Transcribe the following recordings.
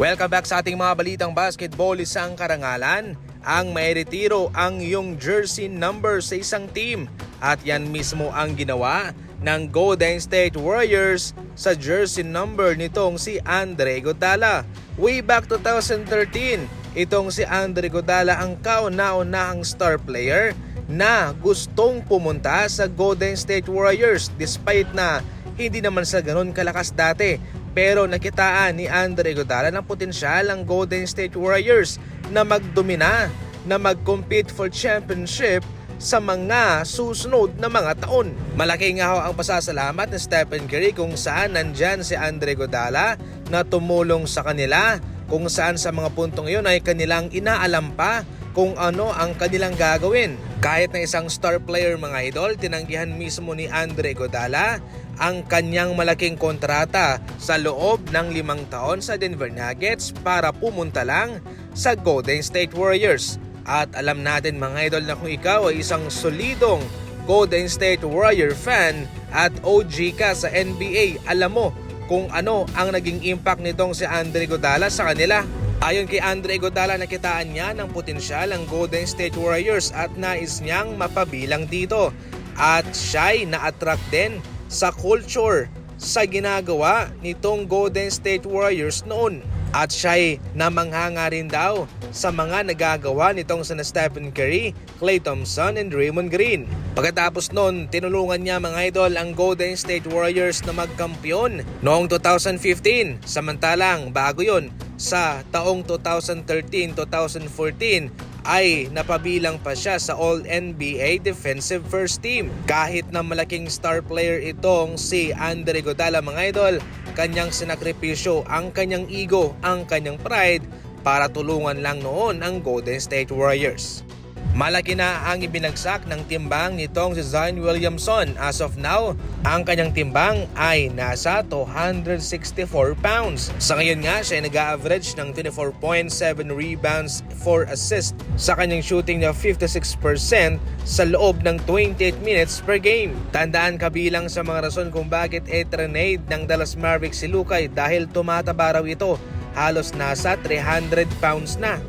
Welcome back sa ating mga balitang basketball. Isang karangalan ang mairetiro ang iyong jersey number sa isang team. At yan mismo ang ginawa ng Golden State Warriors sa jersey number nitong si Andre Iguodala. Way back 2013, itong si Andre Iguodala ang kauna-unahang star player na gustong pumunta sa Golden State Warriors despite na hindi naman sa ganun kalakas dati. Pero nakitaan ni Andre Iguodala ng potensyal ang Golden State Warriors na magdomina, na mag-compete for championship sa mga susunod na mga taon. Malaki nga ho ang pasasalamat ni Stephen Curry kung saan nandyan si Andre Iguodala na tumulong sa kanila, kung saan sa mga puntong iyon ay kanilang inaalam pa kung ano ang kanilang gagawin. Kahit na isang star player mga idol, tinanggihan mismo ni Andre Iguodala ang kanyang malaking kontrata sa loob ng 5 taon sa Denver Nuggets para pumunta lang sa Golden State Warriors. At alam natin mga idol na kung ikaw ay isang solidong Golden State Warrior fan at OG ka sa NBA, alam mo kung ano ang naging impact nitong si Andre Iguodala sa kanila. Ayon kay Andre Iguodala, nakitaan niya ng potensyal ang Golden State Warriors at nais niyang mapabilang dito. At siya'y na-attract din sa culture sa ginagawa nitong Golden State Warriors noon. At siya'y namanghanga rin daw sa mga nagagawa nitong sina Stephen Curry, Klay Thompson and Draymond Green. Pagkatapos noon, tinulungan niya mga idol ang Golden State Warriors na magkampiyon noong 2015. Samantalang bago yon, sa taong 2013-2014 ay napabilang pa siya sa All-NBA Defensive First Team. Kahit na malaking star player itong si Andre Iguodala mga idol, kanyang sinakripisyo ang kanyang ego, ang kanyang pride para tulungan lang noon ang Golden State Warriors. Malaki na ang ibinagsak ng timbang nitong si Zion Williamson. As of now, ang kanyang timbang ay nasa 264 pounds. Sa ngayon nga, siya ay nag-average ng 24.7 rebounds, 4 assists sa kanyang shooting na 56% sa loob ng 28 minutes per game. Tandaan, kabilang sa mga rason kung bakit trade ng Dallas Mavericks si Luka dahil tumataba raw ito. Halos nasa 300 pounds na.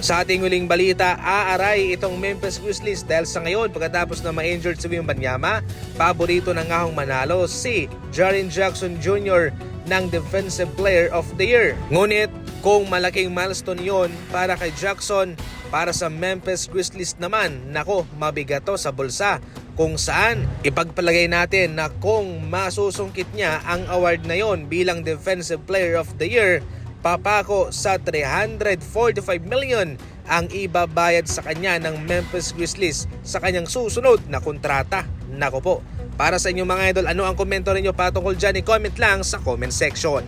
Sa ating huling balita, aaray itong Memphis Grizzlies dahil sa ngayon pagkatapos na ma-injured si Wembanyama, paborito na nga hong manalo si Jaren Jackson Jr. ng Defensive Player of the Year. Ngunit kung malaking milestone yon para kay Jackson, para sa Memphis Grizzlies naman, nako, mabigat to sa bulsa. Kung saan ipagpalagay natin na kung masusungkit niya ang award na yon bilang Defensive Player of the Year, papako sa 345 million ang ibabayad sa kanya ng Memphis Grizzlies sa kanyang susunod na kontrata. Nako po, para sa inyo mga idol, ano ang komento ninyo patungkol dyan? I-comment lang sa comment section.